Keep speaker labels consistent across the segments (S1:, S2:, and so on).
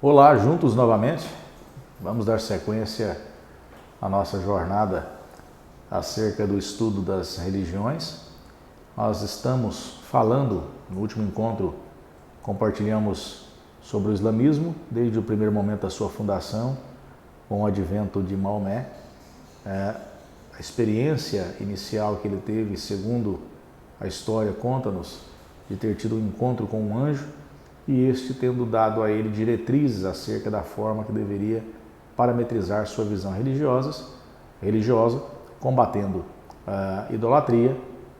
S1: Olá, juntos novamente. Vamos dar sequência à nossa jornada acerca do estudo das religiões. Nós estamos falando, no último encontro, compartilhamos sobre o islamismo, desde o primeiro momento da sua fundação, com o advento de Maomé. A experiência inicial que ele teve, segundo a história conta-nos, de ter tido um encontro com um anjo, e este tendo dado a ele diretrizes acerca da forma que deveria parametrizar sua visão religiosa, combatendo a idolatria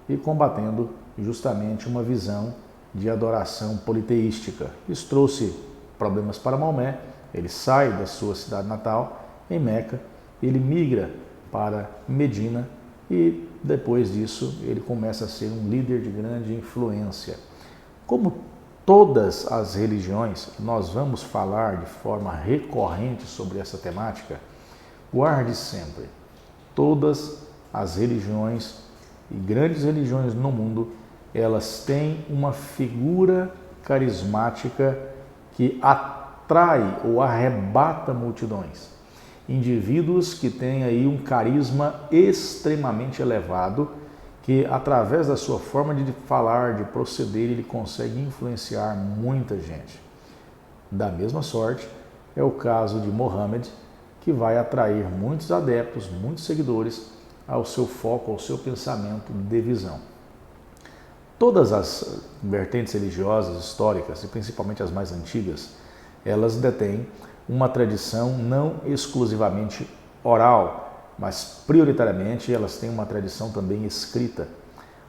S1: e combatendo justamente uma visão de adoração politeística. Isso trouxe problemas para Maomé. Ele sai da sua cidade natal, em Meca, ele migra para Medina e depois disso ele começa a ser um líder de grande influência. Como todas as religiões, nós vamos falar de forma recorrente sobre essa temática. Guarde sempre, todas as religiões e grandes religiões no mundo, elas têm uma figura carismática que atrai ou arrebata multidões. Indivíduos que têm aí um carisma extremamente elevado, que através da sua forma de falar, de proceder, ele consegue influenciar muita gente. Da mesma sorte, é o caso de Mohammed, que vai atrair muitos adeptos, muitos seguidores ao seu foco, ao seu pensamento de visão. Todas as vertentes religiosas históricas, e principalmente as mais antigas, elas detêm uma tradição não exclusivamente oral, mas prioritariamente elas têm uma tradição também escrita.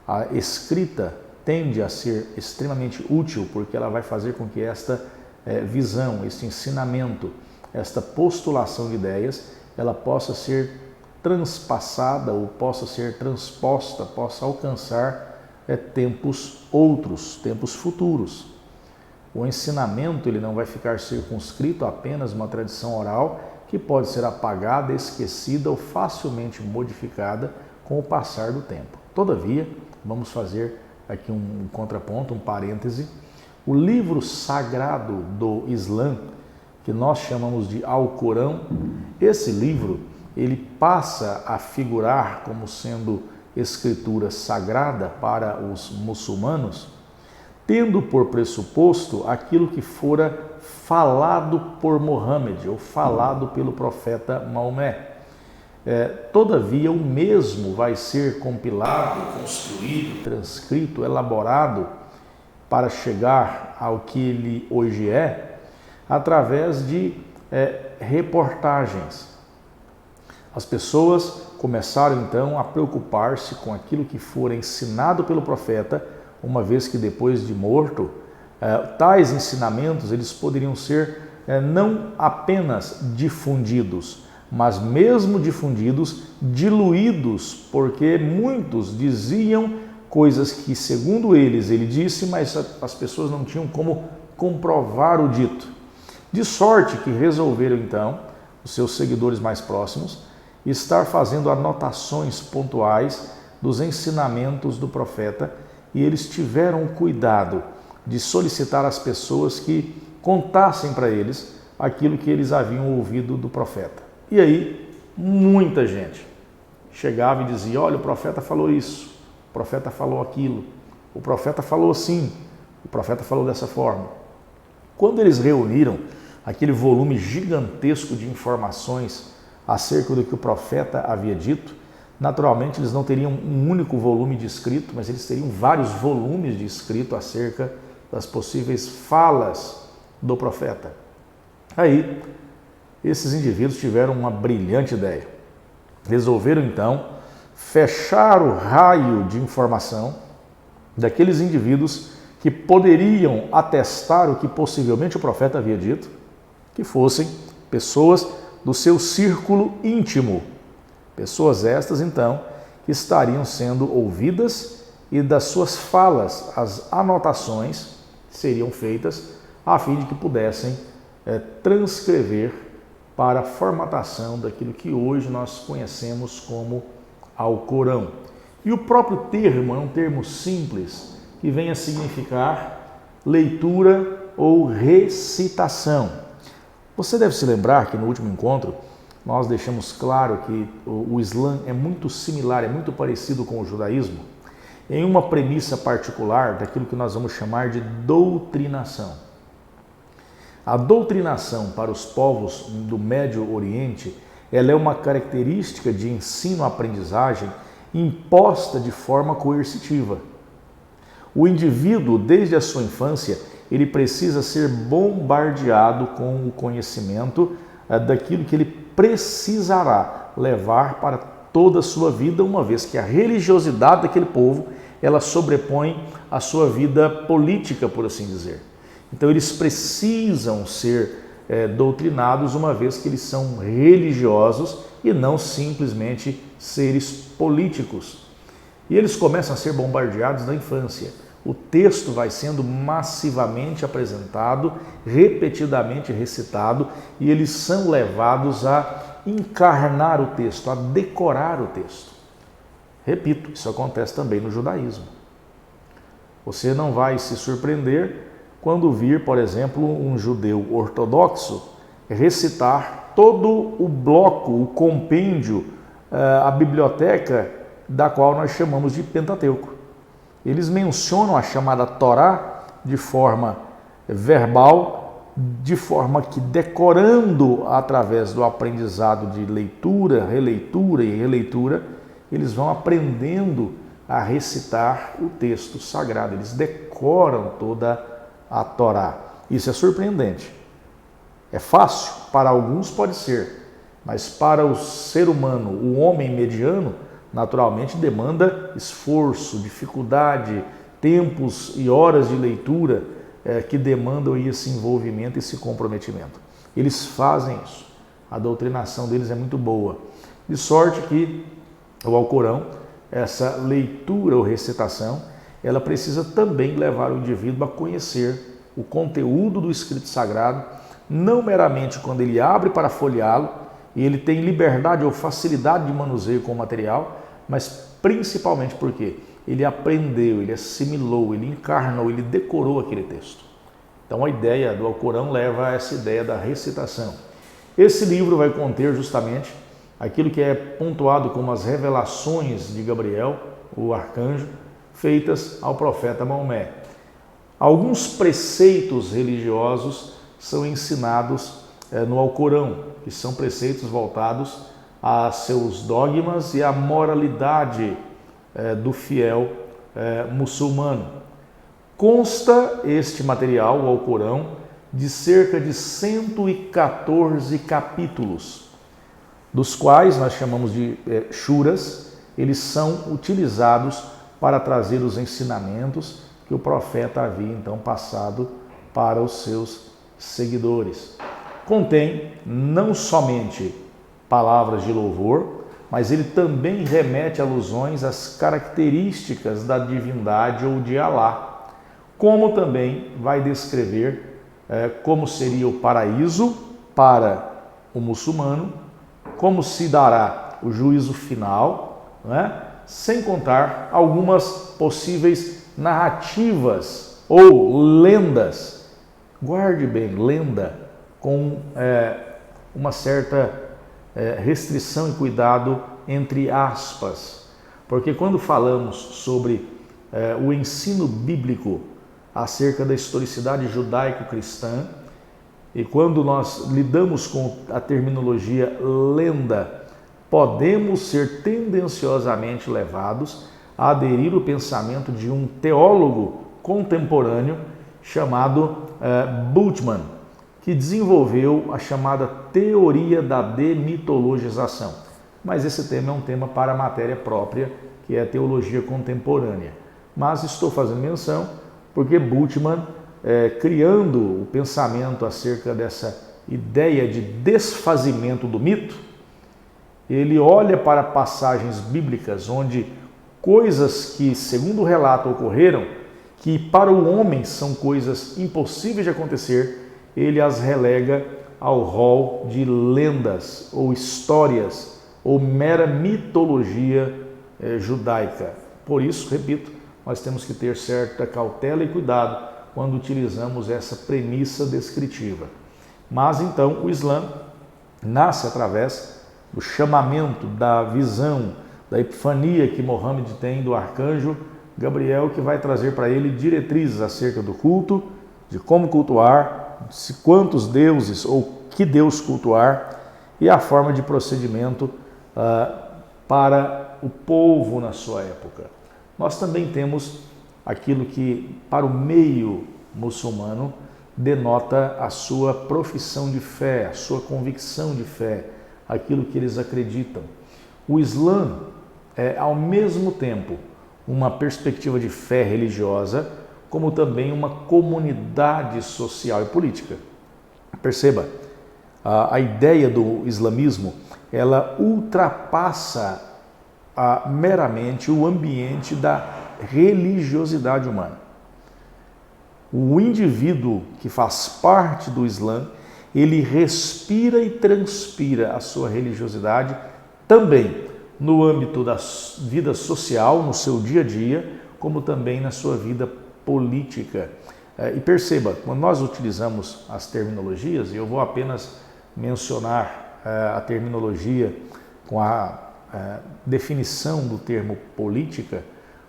S1: A escrita tende a ser extremamente útil porque ela vai fazer com que esta visão, este ensinamento, esta postulação de ideias, ela possa ser transpassada ou possa ser transposta, possa alcançar tempos outros, tempos futuros. O ensinamento ele não vai ficar circunscrito a apenas uma tradição oral que pode ser apagada, esquecida ou facilmente modificada com o passar do tempo. Todavia, vamos fazer aqui um contraponto, um parêntese. O livro sagrado do Islã, que nós chamamos de Alcorão, esse livro ele passa a figurar como sendo escritura sagrada para os muçulmanos, tendo por pressuposto aquilo que fora falado por Mohammed, ou falado pelo profeta Maomé. Todavia, o mesmo vai ser compilado, construído, transcrito, elaborado para chegar ao que ele hoje é, através de reportagens. As pessoas começaram então a preocupar-se com aquilo que fora ensinado pelo profeta, uma vez que depois de morto, tais ensinamentos eles poderiam ser não apenas difundidos, mas mesmo difundidos, diluídos, porque muitos diziam coisas que, segundo ele disse, mas as pessoas não tinham como comprovar o dito. De sorte que resolveram então, os seus seguidores mais próximos, estar fazendo anotações pontuais dos ensinamentos do profeta, e eles tiveram o cuidado de solicitar às pessoas que contassem para eles aquilo que eles haviam ouvido do profeta. E aí, muita gente chegava e dizia: olha, o profeta falou isso, o profeta falou aquilo, o profeta falou assim, o profeta falou dessa forma. Quando eles reuniram aquele volume gigantesco de informações acerca do que o profeta havia dito, naturalmente eles não teriam um único volume de escrito, mas eles teriam vários volumes de escrito acerca das possíveis falas do profeta. Aí, esses indivíduos tiveram uma brilhante ideia. Resolveram então fechar o raio de informação daqueles indivíduos que poderiam atestar o que possivelmente o profeta havia dito, que fossem pessoas do seu círculo íntimo. Pessoas estas, então, que estariam sendo ouvidas e das suas falas, as anotações seriam feitas a fim de que pudessem transcrever para a formatação daquilo que hoje nós conhecemos como Alcorão. E o próprio termo é um termo simples que vem a significar leitura ou recitação. Você deve se lembrar que no último encontro nós deixamos claro que o Islã é muito similar, é muito parecido com o judaísmo, em uma premissa particular daquilo que nós vamos chamar de doutrinação. A doutrinação para os povos do Médio Oriente, ela é uma característica de ensino-aprendizagem imposta de forma coercitiva. O indivíduo, desde a sua infância, ele precisa ser bombardeado com o conhecimento daquilo que ele precisará levar para toda a sua vida, uma vez que a religiosidade daquele povo, ela sobrepõe a sua vida política, por assim dizer. Então eles precisam ser doutrinados, uma vez que eles são religiosos e não simplesmente seres políticos. E eles começam a ser bombardeados na infância. O texto vai sendo massivamente apresentado, repetidamente recitado, e eles são levados a encarnar o texto, a decorar o texto. Repito, isso acontece também no judaísmo. Você não vai se surpreender quando vir, por exemplo, um judeu ortodoxo recitar todo o bloco, o compêndio, a biblioteca da qual nós chamamos de Pentateuco. Eles mencionam a chamada Torá de forma verbal, de forma que, decorando através do aprendizado de leitura, releitura e releitura, eles vão aprendendo a recitar o texto sagrado. Eles decoram toda a Torá. Isso é surpreendente. É fácil? Para alguns pode ser, mas para o ser humano, o homem mediano, naturalmente demanda esforço, dificuldade, tempos e horas de leitura que demandam esse envolvimento, esse comprometimento. Eles fazem isso. A doutrinação deles é muito boa. De sorte que o Alcorão, essa leitura ou recitação, ela precisa também levar o indivíduo a conhecer o conteúdo do escrito sagrado, não meramente quando ele abre para folheá-lo e ele tem liberdade ou facilidade de manuseio com o material, mas principalmente porque ele aprendeu, ele assimilou, ele encarnou, ele decorou aquele texto. Então a ideia do Alcorão leva a essa ideia da recitação. Esse livro vai conter justamente aquilo que é pontuado como as revelações de Gabriel, o arcanjo, feitas ao profeta Maomé. Alguns preceitos religiosos são ensinados no Alcorão, que são preceitos voltados a seus dogmas e à moralidade do fiel muçulmano. Consta este material, o Alcorão, de cerca de 114 capítulos, dos quais nós chamamos de shuras. Eles são utilizados para trazer os ensinamentos que o profeta havia então passado para os seus seguidores. Contém não somente palavras de louvor, mas ele também remete alusões às características da divindade ou de Alá, como também vai descrever como seria o paraíso para o muçulmano, como se dará o juízo final, né? Sem contar algumas possíveis narrativas ou lendas. Guarde bem, lenda, com uma certa restrição e cuidado entre aspas, porque quando falamos sobre o ensino bíblico acerca da historicidade judaico-cristã e quando nós lidamos com a terminologia lenda, podemos ser tendenciosamente levados a aderir ao pensamento de um teólogo contemporâneo chamado Bultmann, que desenvolveu a chamada teoria da demitologização. Mas esse tema é um tema para a matéria própria, que é a teologia contemporânea. Mas estou fazendo menção porque Bultmann, criando o pensamento acerca dessa ideia de desfazimento do mito, ele olha para passagens bíblicas onde coisas que, segundo o relato, ocorreram, que para o homem são coisas impossíveis de acontecer, ele as relega ao rol de lendas ou histórias ou mera mitologia judaica. Por isso, repito, nós temos que ter certa cautela e cuidado quando utilizamos essa premissa descritiva. Mas então o Islã nasce através do chamamento, da visão, da epifania que Mohammed tem do arcanjo Gabriel, que vai trazer para ele diretrizes acerca do culto, de como cultuar, de quantos deuses ou que Deus cultuar e a forma de procedimento para o povo na sua época. Nós também temos aquilo que para o meio muçulmano denota a sua profissão de fé, a sua convicção de fé, aquilo que eles acreditam. O Islã é, ao mesmo tempo, uma perspectiva de fé religiosa, como também uma comunidade social e política. Perceba, a ideia do islamismo, ela ultrapassa meramente o ambiente da religiosidade humana. O indivíduo que faz parte do Islã, ele respira e transpira a sua religiosidade também no âmbito da vida social, no seu dia a dia, como também na sua vida política. E perceba, quando nós utilizamos as terminologias, e eu vou apenas mencionar a terminologia com a definição do termo política,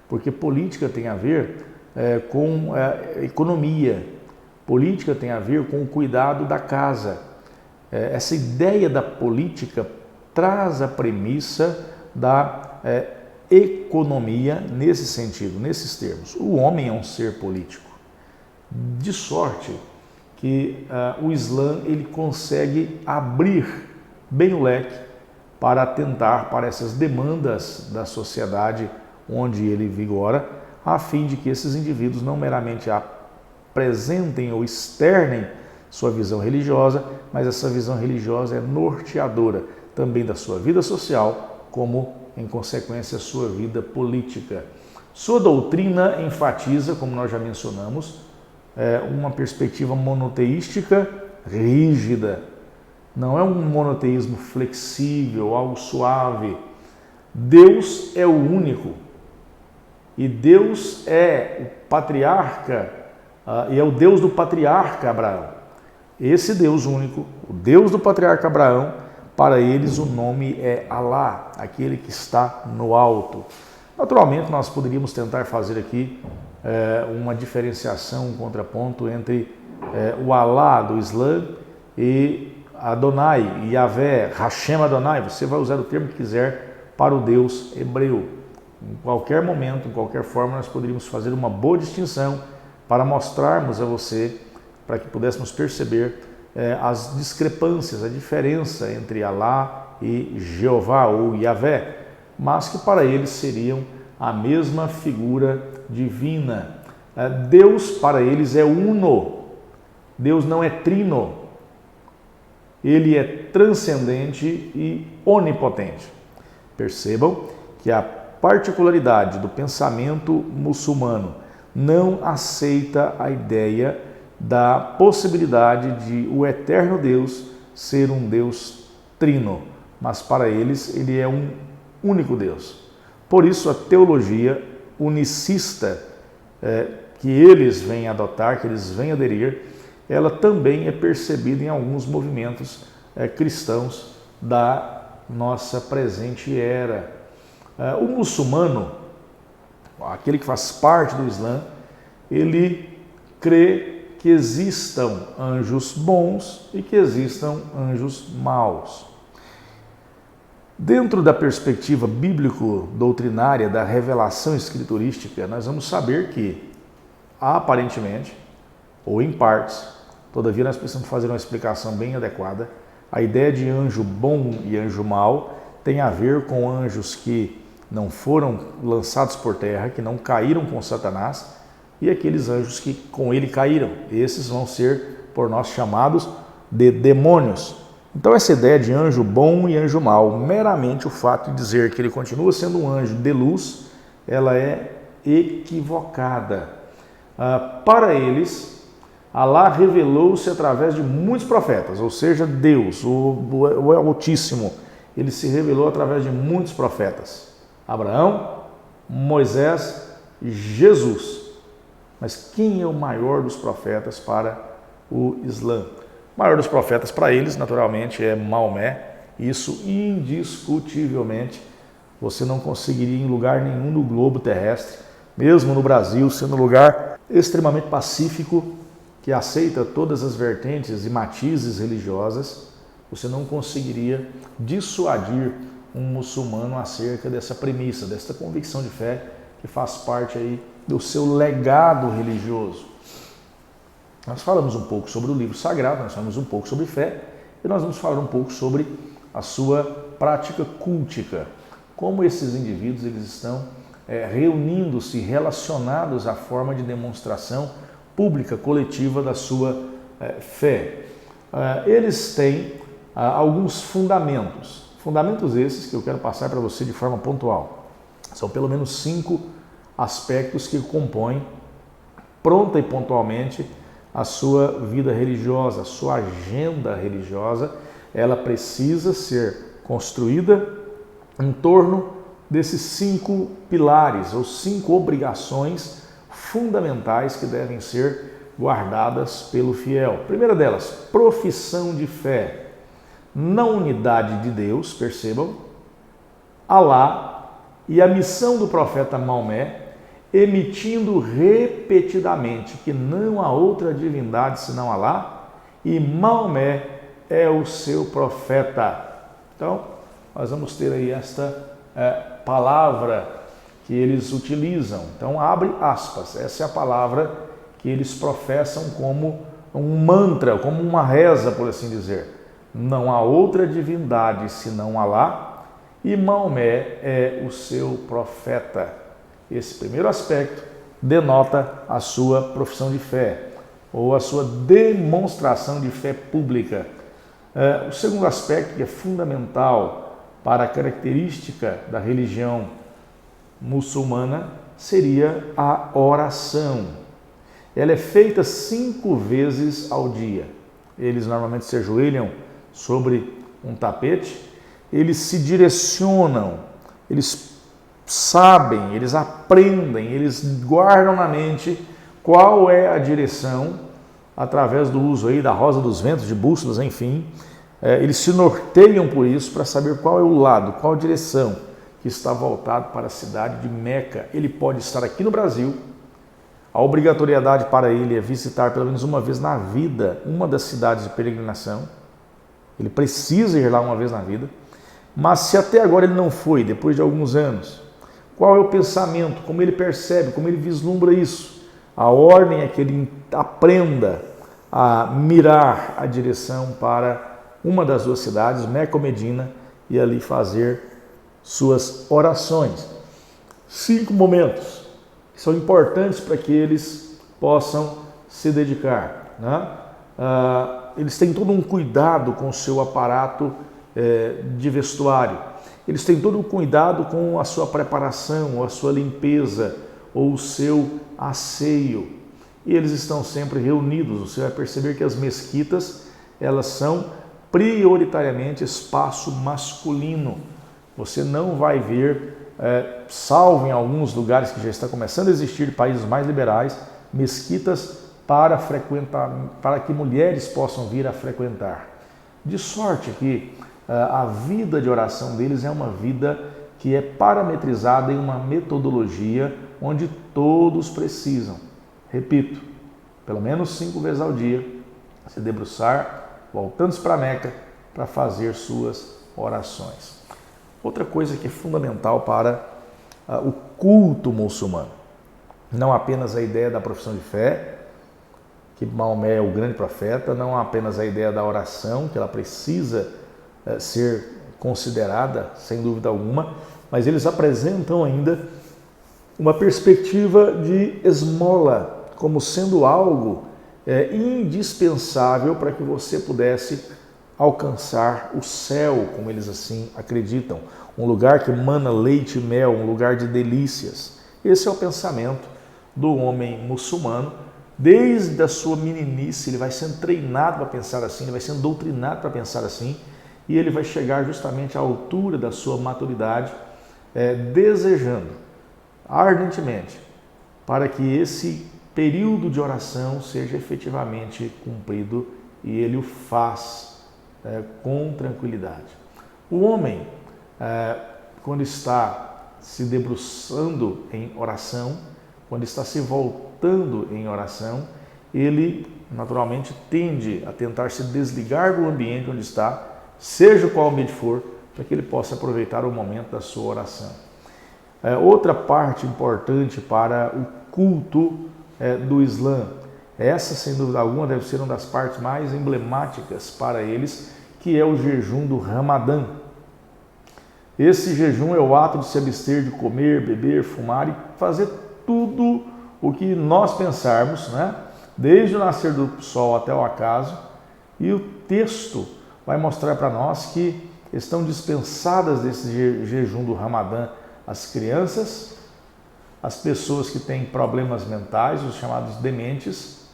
S1: porque política tem a ver com economia, política tem a ver com o cuidado da casa. Essa ideia da política traz a premissa da economia nesse sentido, nesses termos. O homem é um ser político, de sorte que o Islã ele consegue abrir bem o leque para atentar para essas demandas da sociedade onde ele vigora, a fim de que esses indivíduos não meramente apresentem ou externem sua visão religiosa, mas essa visão religiosa é norteadora também da sua vida social, como, em consequência, sua vida política. Sua doutrina enfatiza, como nós já mencionamos, uma perspectiva monoteística rígida. Não é um monoteísmo flexível, algo suave. Deus é o único. E Deus é o patriarca, e é o Deus do patriarca Abraão. Esse Deus único, o Deus do patriarca Abraão, para eles o nome é Alá, aquele que está no alto. Naturalmente, nós poderíamos tentar fazer aqui uma diferenciação, um contraponto entre o Alá do Islã e Adonai, Yahvé, Hashem Adonai. Você vai usar o termo que quiser para o Deus hebreu. Em qualquer momento, em qualquer forma, nós poderíamos fazer uma boa distinção para mostrarmos a você, para que pudéssemos perceber as discrepâncias, a diferença entre Alá e Jeová ou Yahvé, mas que para eles seriam a mesma figura divina. Deus para eles é uno, Deus não é trino, ele é transcendente e onipotente. Percebam que a particularidade do pensamento muçulmano não aceita a ideia da possibilidade de o eterno Deus ser um Deus trino, mas para eles ele é um único Deus. Por isso a teologia unicista que eles vêm adotar, que eles vêm aderir, ela também é percebida em alguns movimentos cristãos da nossa presente era. O muçulmano, aquele que faz parte do Islã, ele crê que existam anjos bons e que existam anjos maus. Dentro da perspectiva bíblico-doutrinária da revelação escriturística, nós vamos saber que, aparentemente, ou em partes, todavia nós precisamos fazer uma explicação bem adequada, a ideia de anjo bom e anjo mau tem a ver com anjos que não foram lançados por terra, que não caíram com Satanás, e aqueles anjos que com ele caíram. Esses vão ser por nós chamados de demônios. Então essa ideia de anjo bom e anjo mau, meramente o fato de dizer que ele continua sendo um anjo de luz, ela é equivocada. Para eles, Alá revelou-se através de muitos profetas, ou seja, Deus, o Altíssimo, ele se revelou através de muitos profetas. Abraão, Moisés, Jesus. Mas quem é o maior dos profetas para o Islã? O maior dos profetas para eles, naturalmente, é Maomé. Isso indiscutivelmente você não conseguiria em lugar nenhum no globo terrestre, mesmo no Brasil, sendo um lugar extremamente pacífico, que aceita todas as vertentes e matizes religiosas, você não conseguiria dissuadir um muçulmano acerca dessa premissa, dessa convicção de fé que faz parte aí do seu legado religioso. Nós falamos um pouco sobre o livro sagrado, nós falamos um pouco sobre fé e nós vamos falar um pouco sobre a sua prática cultica. Como esses indivíduos eles estão reunindo-se, relacionados à forma de demonstração pública, coletiva da sua fé. Eles têm alguns fundamentos. Fundamentos esses que eu quero passar para você de forma pontual. São pelo menos 5 aspectos que compõem pronta e pontualmente a sua vida religiosa, a sua agenda religiosa. Ela precisa ser construída em torno desses 5 pilares ou 5 obrigações fundamentais que devem ser guardadas pelo fiel. Primeira delas, profissão de fé na unidade de Deus, percebam, Alá e a missão do profeta Maomé, emitindo repetidamente que não há outra divindade senão Alá e Maomé é o seu profeta. Então, nós vamos ter aí esta palavra que eles utilizam. Então, abre aspas, essa é a palavra que eles professam como um mantra, como uma reza, por assim dizer. Não há outra divindade senão Alá e Maomé é o seu profeta. Esse primeiro aspecto denota a sua profissão de fé ou a sua demonstração de fé pública. O segundo aspecto que é fundamental para a característica da religião muçulmana seria a oração. Ela é feita 5 vezes ao dia. Eles normalmente se ajoelham sobre um tapete, eles se direcionam, eles sabem, eles aprendem, eles guardam na mente qual é a direção através do uso aí da rosa dos ventos, de bússolas, enfim. Eles se norteiam por isso para saber qual é o lado, qual a direção que está voltado para a cidade de Meca. Ele pode estar aqui no Brasil, a obrigatoriedade para ele é visitar pelo menos uma vez na vida uma das cidades de peregrinação. Ele precisa ir lá uma vez na vida. Mas se até agora ele não foi, depois de alguns anos, qual é o pensamento, como ele percebe, como ele vislumbra isso? A ordem é que ele aprenda a mirar a direção para uma das 2 cidades, Meca ou Medina, e ali fazer suas orações. 5 momentos que são importantes para que eles possam se dedicar, né? Eles têm todo um cuidado com o seu aparato de vestuário. Eles têm todo um cuidado com a sua preparação, ou a sua limpeza, ou o seu asseio. E eles estão sempre reunidos. Você vai perceber que as mesquitas, elas são prioritariamente espaço masculino. Você não vai ver, salvo em alguns lugares que já está começando a existir, países mais liberais, mesquitas para frequentar, para que mulheres possam vir a frequentar. De sorte que a vida de oração deles é uma vida que é parametrizada em uma metodologia onde todos precisam, repito, pelo menos 5 vezes ao dia, se debruçar, voltando-se para Meca, para fazer suas orações. Outra coisa que é fundamental para o culto muçulmano, não apenas a ideia da profissão de fé, que Maomé é o grande profeta, não apenas a ideia da oração, que ela precisa ser considerada, sem dúvida alguma, mas eles apresentam ainda uma perspectiva de esmola, como sendo algo indispensável para que você pudesse alcançar o céu, como eles assim acreditam, um lugar que mana leite e mel, um lugar de delícias. Esse é o pensamento do homem muçulmano. Desde a sua meninice, ele vai sendo treinado para pensar assim, ele vai sendo doutrinado para pensar assim, e ele vai chegar justamente à altura da sua maturidade, desejando ardentemente para que esse período de oração seja efetivamente cumprido e ele o faz com tranquilidade. O homem, quando está se debruçando em oração, quando está se voltando em oração, ele naturalmente tende a tentar se desligar do ambiente onde está, seja qual ambiente for, para que ele possa aproveitar o momento da sua oração. Outra parte importante para o culto do Islã, essa sem dúvida alguma deve ser uma das partes mais emblemáticas para eles, que é o jejum do Ramadã. Esse jejum é o ato de se abster de comer, beber, fumar e fazer tudo o que nós pensarmos, né? Desde o nascer do sol até o acaso, e o texto vai mostrar para nós que estão dispensadas desse jejum do Ramadã as crianças, as pessoas que têm problemas mentais, os chamados dementes,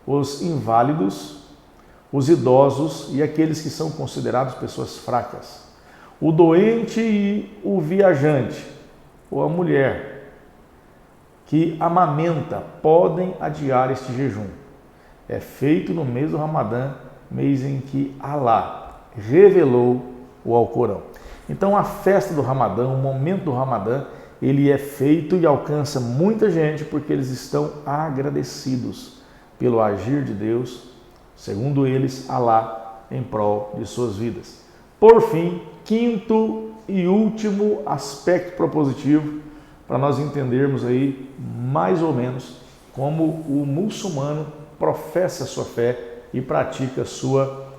S1: os inválidos, os idosos e aqueles que são considerados pessoas fracas, o doente e o viajante, ou a mulher que amamenta, podem adiar este jejum. É feito no mês do Ramadã, mês em que Alá revelou o Alcorão. Então a festa do Ramadã, o momento do Ramadã, ele é feito e alcança muita gente porque eles estão agradecidos pelo agir de Deus, segundo eles, Alá, em prol de suas vidas. Por fim, quinto e último aspecto propositivo, para nós entendermos aí mais ou menos como o muçulmano professa a sua fé e pratica a sua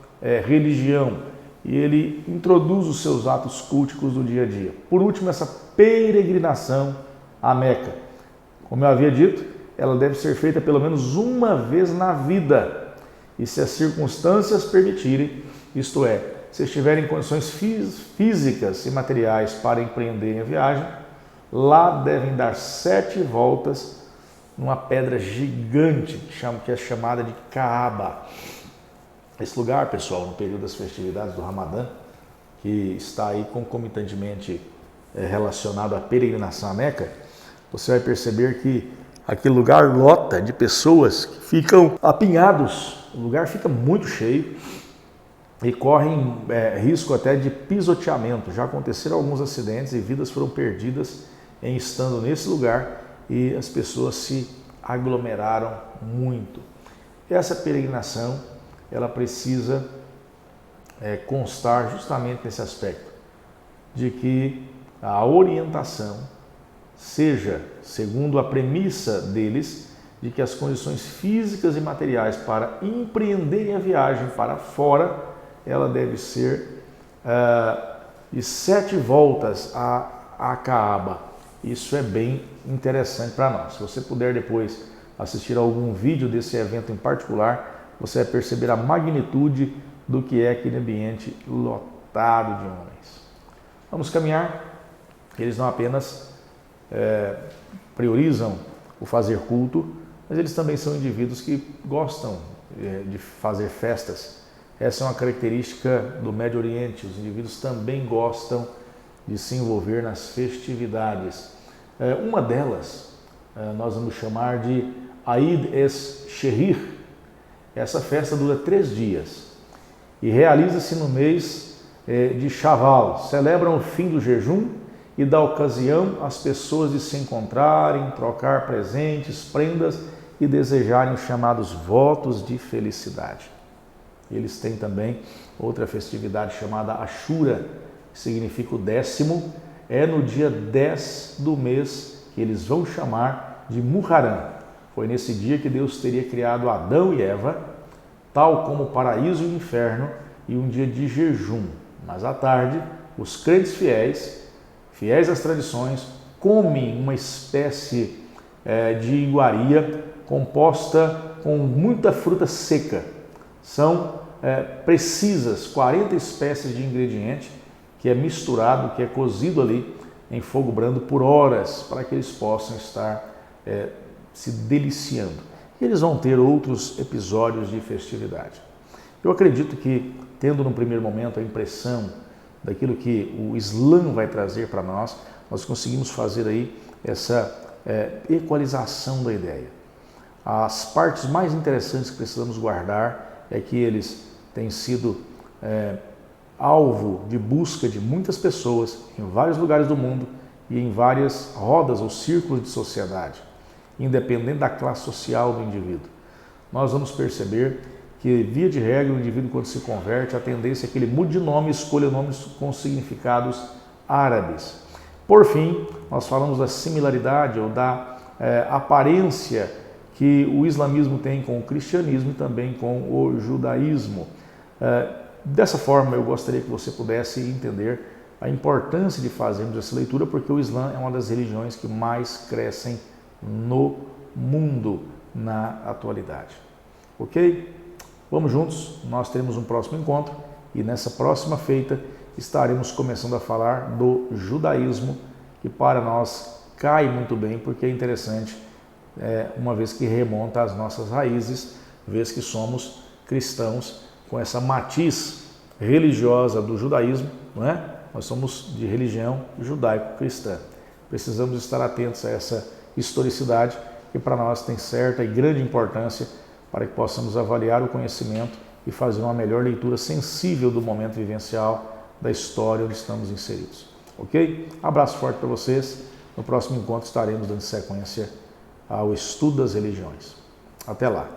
S1: religião. E ele introduz os seus atos culticos do dia a dia. Por último, essa peregrinação à Meca. Como eu havia dito, ela deve ser feita pelo menos uma vez na vida. E se as circunstâncias permitirem, isto é, se estiverem em condições físicas e materiais para empreenderem a viagem, lá devem dar 7 voltas numa pedra gigante, que é chamada de Kaaba. Esse lugar, pessoal, no período das festividades do Ramadã, que está aí concomitantemente relacionado à peregrinação à Meca, você vai perceber que aquele lugar lota de pessoas que ficam apinhados, o lugar fica muito cheio e correm risco até de pisoteamento. Já aconteceram alguns acidentes e vidas foram perdidas em estando nesse lugar e as pessoas se aglomeraram muito. Essa peregrinação, ela precisa constar justamente nesse aspecto, de que a orientação seja, segundo a premissa deles, de que as condições físicas e materiais para empreenderem a viagem para fora, ela deve ser de 7 voltas à Kaaba. Isso é bem interessante para nós. Se você puder depois assistir a algum vídeo desse evento em particular, você vai perceber a magnitude do que é aquele ambiente lotado de homens. Vamos caminhar. Eles não apenas priorizam o fazer culto, mas eles também são indivíduos que gostam de fazer festas. Essa é uma característica do Médio Oriente. Os indivíduos também gostam de se envolver nas festividades. Uma delas, nós vamos chamar de Eid es-Shehir. Essa festa dura 3 dias e realiza-se no mês de Shaval. Celebram o fim do jejum e dá ocasião às pessoas de se encontrarem, trocar presentes, prendas e desejarem os chamados votos de felicidade. Eles têm também outra festividade chamada Ashura, que significa o 10º, é no dia 10 do mês que eles vão chamar de Muharram. Foi nesse dia que Deus teria criado Adão e Eva, tal como o paraíso e o inferno, e um dia de jejum. Mas à tarde, os crentes fiéis às tradições, comem uma espécie de iguaria composta com muita fruta seca. São precisas 40 espécies de ingrediente que é misturado, que é cozido ali em fogo brando por horas, para que eles possam estar se deliciando. E eles vão ter outros episódios de festividade. Eu acredito que, tendo no primeiro momento a impressão daquilo que o Islã vai trazer para nós, nós conseguimos fazer aí essa equalização da ideia. As partes mais interessantes que precisamos guardar é que eles têm sido alvo de busca de muitas pessoas em vários lugares do mundo e em várias rodas ou círculos de sociedade, independente da classe social do indivíduo. Nós vamos perceber que, via de regra, o indivíduo, quando se converte, a tendência é que ele mude de nome e escolha nomes com significados árabes. Por fim, nós falamos da similaridade ou da aparência que o islamismo tem com o cristianismo e também com o judaísmo. Dessa forma, eu gostaria que você pudesse entender a importância de fazermos essa leitura, porque o Islã é uma das religiões que mais crescem no mundo na atualidade. Ok? Vamos juntos, nós teremos um próximo encontro e nessa próxima feita estaremos começando a falar do judaísmo, que para nós cai muito bem, porque é interessante, uma vez que remonta às nossas raízes, vez que somos cristãos com essa matiz religiosa do judaísmo, não é? Nós somos de religião judaico-cristã. Precisamos estar atentos a essa historicidade, que para nós tem certa e grande importância para que possamos avaliar o conhecimento e fazer uma melhor leitura sensível do momento vivencial da história onde estamos inseridos. Ok? Abraço forte para vocês. No próximo encontro estaremos dando sequência ao estudo das religiões. Até lá!